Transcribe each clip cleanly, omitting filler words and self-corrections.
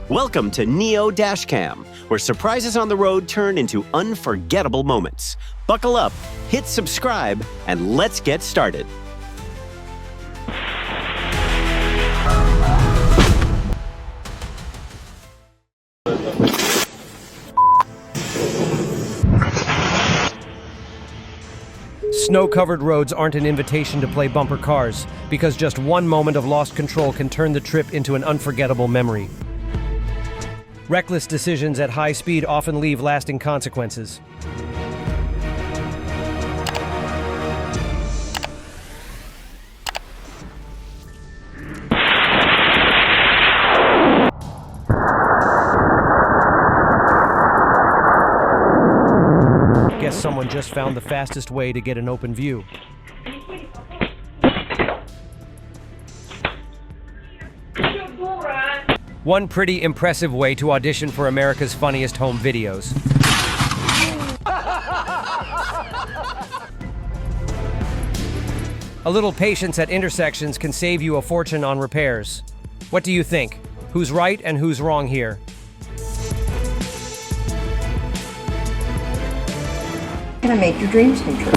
Welcome to Neo Dashcam, where surprises on the road turn into unforgettable moments. Buckle up, hit subscribe, and let's get started. Snow-covered roads aren't an invitation to play bumper cars, because just one moment of lost control can turn the trip into an unforgettable memory. Reckless decisions at high speed often leave lasting consequences. Guess someone just found the fastest way to get an open view. One pretty impressive way to audition for America's Funniest Home Videos. A little patience at intersections can save you a fortune on repairs. What do you think? Who's right and who's wrong here? Gonna make your dreams come true.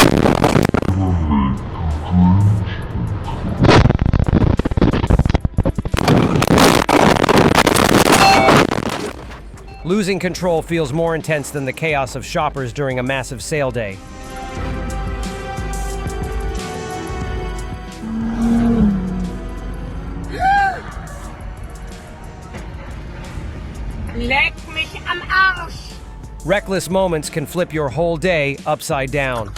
Losing control feels more intense than the chaos of shoppers during a massive sale day. Leck mich am Arsch! Reckless moments can flip your whole day upside down.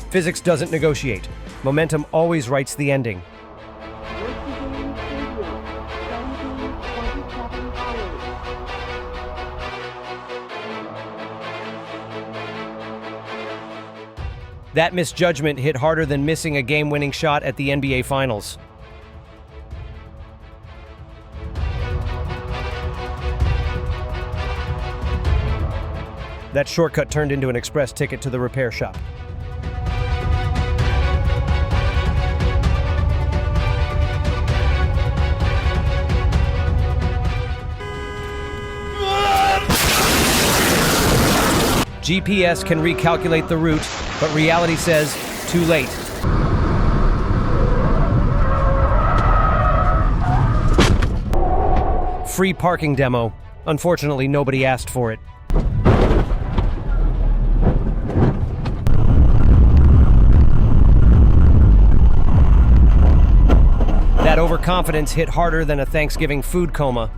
Physics doesn't negotiate. Momentum always writes the ending. That misjudgment hit harder than missing a game-winning shot at the NBA Finals. That shortcut turned into an express ticket to the repair shop. GPS can recalculate the route, but reality says, too late. Free parking demo. Unfortunately, nobody asked for it. That overconfidence hit harder than a Thanksgiving food coma.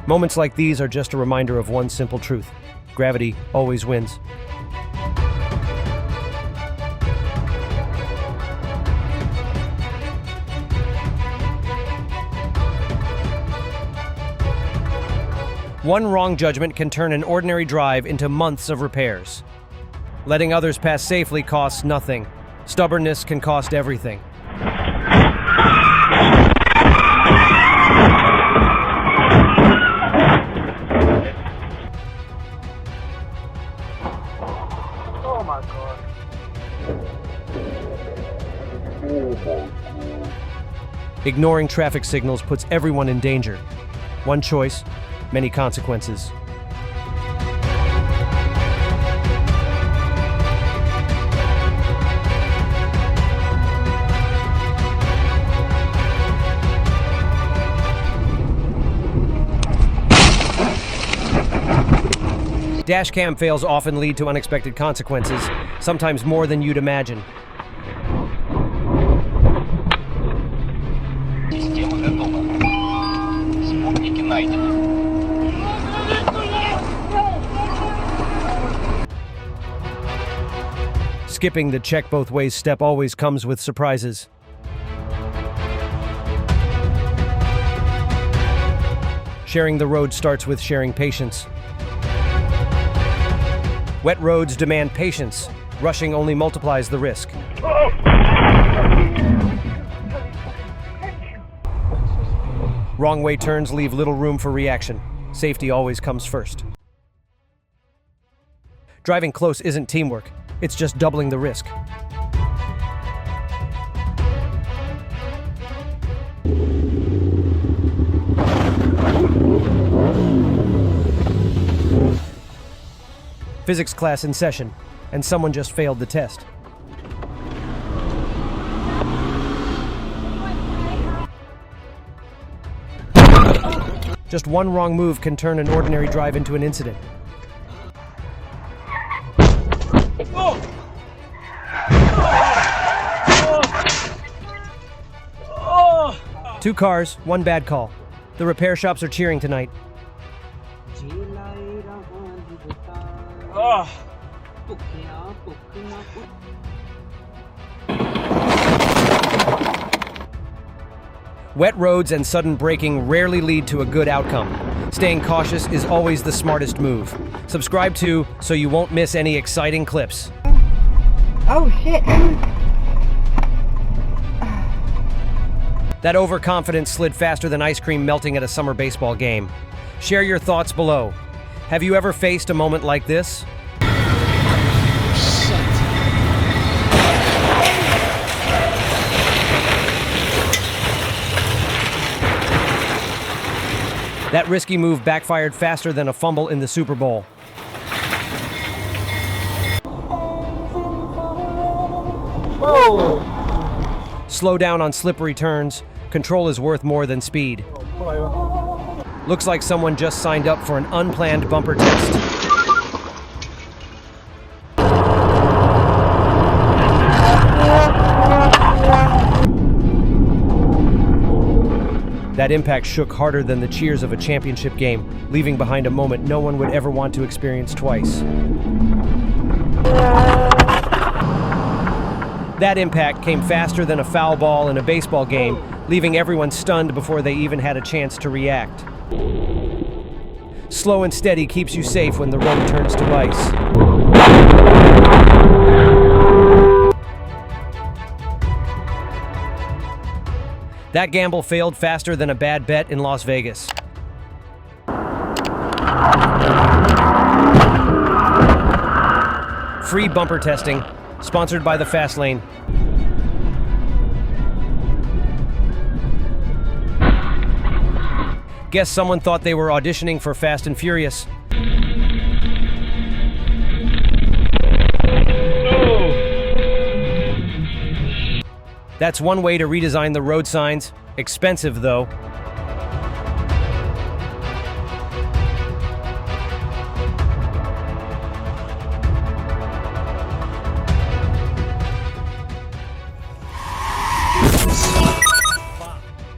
Moments like these are just a reminder of one simple truth. Gravity always wins. One wrong judgment can turn an ordinary drive into months of repairs. Letting others pass safely costs nothing. Stubbornness can cost everything. Ignoring traffic signals puts everyone in danger. One choice, many consequences. Dashcam fails often lead to unexpected consequences, sometimes more than you'd imagine. Skipping the check both ways step always comes with surprises. Sharing the road starts with sharing patience. Wet roads demand patience. Rushing only multiplies the risk. Wrong way turns leave little room for reaction. Safety always comes first. Driving close isn't teamwork, it's just doubling the risk. Physics class in session, and someone just failed the test. Just one wrong move can turn an ordinary drive into an incident. Two cars, one bad call. The repair shops are cheering tonight. Wet roads and sudden braking rarely lead to a good outcome. Staying cautious is always the smartest move. Subscribe to so you won't miss any exciting clips. Oh shit. That overconfidence slid faster than ice cream melting at a summer baseball game. Share your thoughts below. Have you ever faced a moment like this? That risky move backfired faster than a fumble in the Super Bowl. Whoa. Slow down on slippery turns. Control is worth more than speed. Looks like someone just signed up for an unplanned bumper test. That impact shook harder than the cheers of a championship game, leaving behind a moment no one would ever want to experience twice. That impact came faster than a foul ball in a baseball game, leaving everyone stunned before they even had a chance to react. Slow and steady keeps you safe when the road turns to ice. That gamble failed faster than a bad bet in Las Vegas. Free bumper testing, sponsored by the Fast Lane. Guess someone thought they were auditioning for Fast and Furious. That's one way to redesign the road signs. Expensive, though.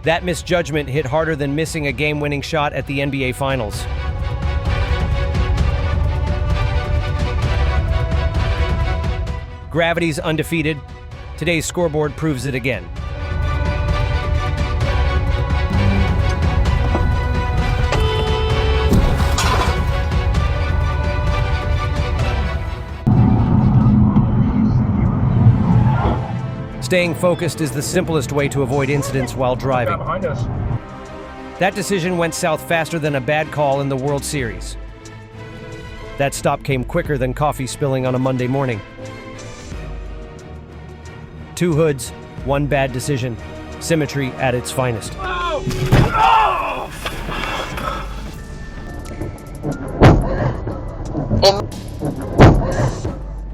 That misjudgment hit harder than missing a game-winning shot at the NBA Finals. Gravity's undefeated. Today's scoreboard proves it again. Staying focused is the simplest way to avoid incidents while driving. Behind us. That decision went south faster than a bad call in the World Series. That stop came quicker than coffee spilling on a Monday morning. Two hoods, one bad decision. Symmetry at its finest.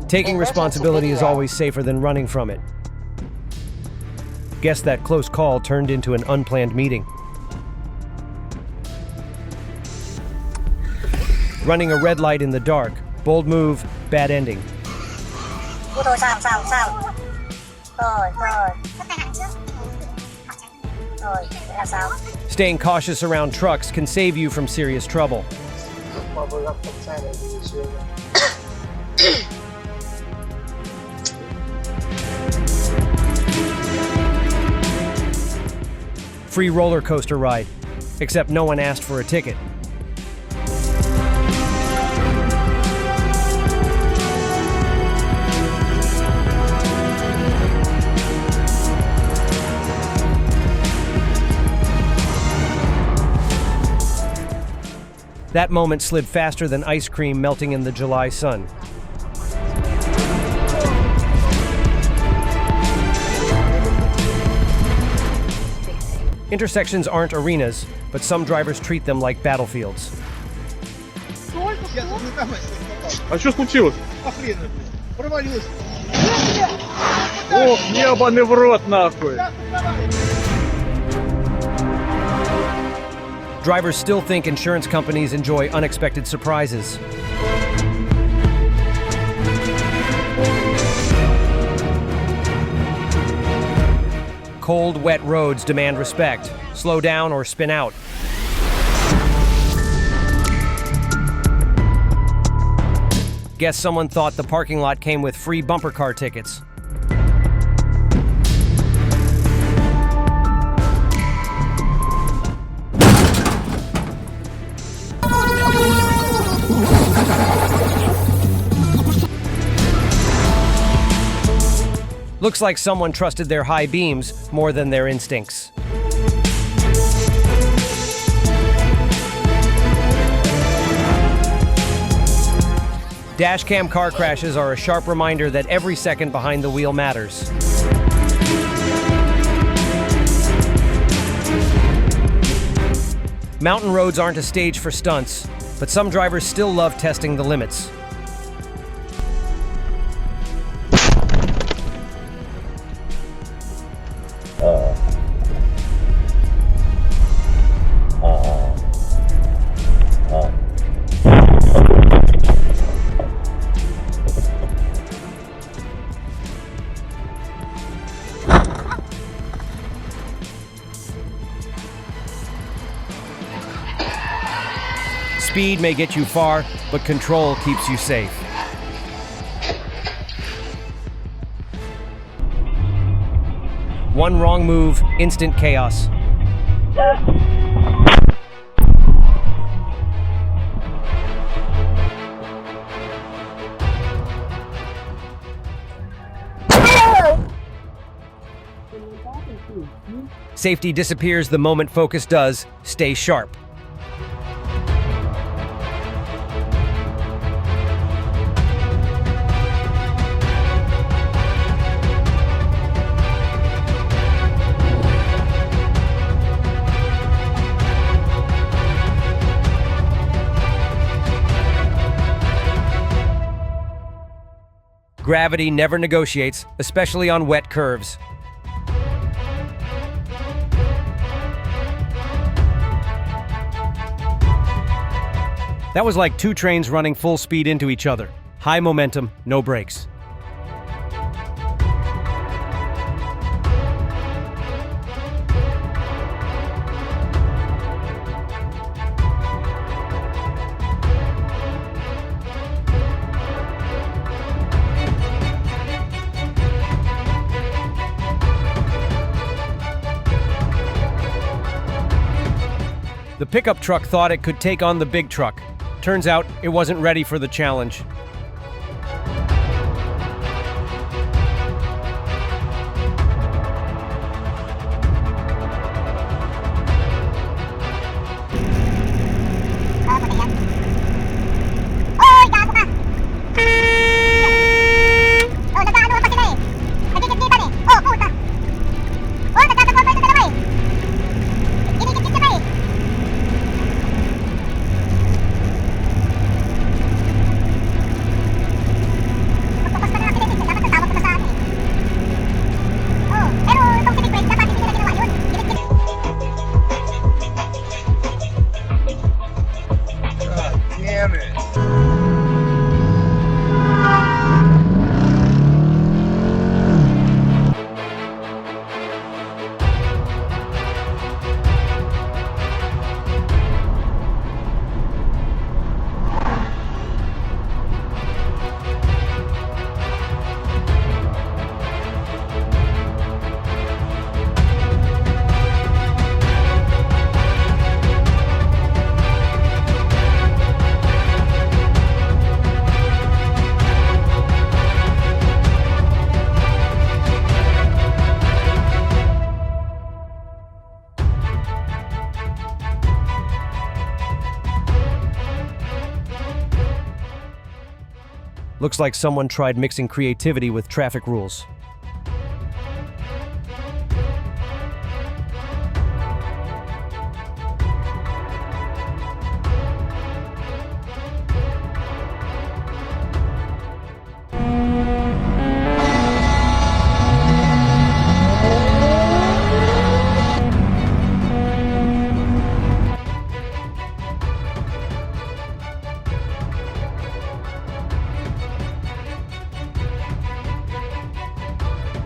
Taking responsibility is always safer than running from it. Guess that close call turned into an unplanned meeting. Running a red light in the dark. Bold move, bad ending. Staying cautious around trucks can save you from serious trouble. Free roller coaster ride, except no one asked for a ticket. That moment slid faster than ice cream melting in the July sun. Intersections aren't arenas, but some drivers treat them like battlefields. А что случилось? Провалилось. Ох, ебаный в рот нахуй. Drivers still think insurance companies enjoy unexpected surprises. Cold, wet roads demand respect. Slow down or spin out. Guess someone thought the parking lot came with free bumper car tickets. Looks like someone trusted their high beams more than their instincts. Dashcam car crashes are a sharp reminder that every second behind the wheel matters. Mountain roads aren't a stage for stunts, but some drivers still love testing the limits. Speed may get you far, but control keeps you safe. One wrong move, instant chaos. Safety disappears the moment focus does. Stay sharp. Gravity never negotiates, especially on wet curves. That was like two trains running full speed into each other. High momentum, no brakes. The pickup truck thought it could take on the big truck. Turns out it wasn't ready for the challenge. Looks like someone tried mixing creativity with traffic rules.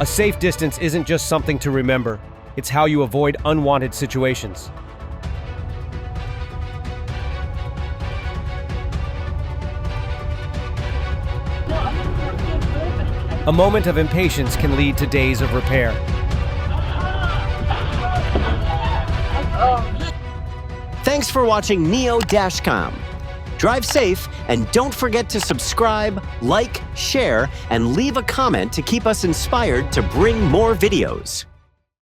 A safe distance isn't just something to remember, it's how you avoid unwanted situations. A moment of impatience can lead to days of repair. Thanks for watching Neo Dashcam. Drive safe, and don't forget to subscribe, like, share, and leave a comment to keep us inspired to bring more videos.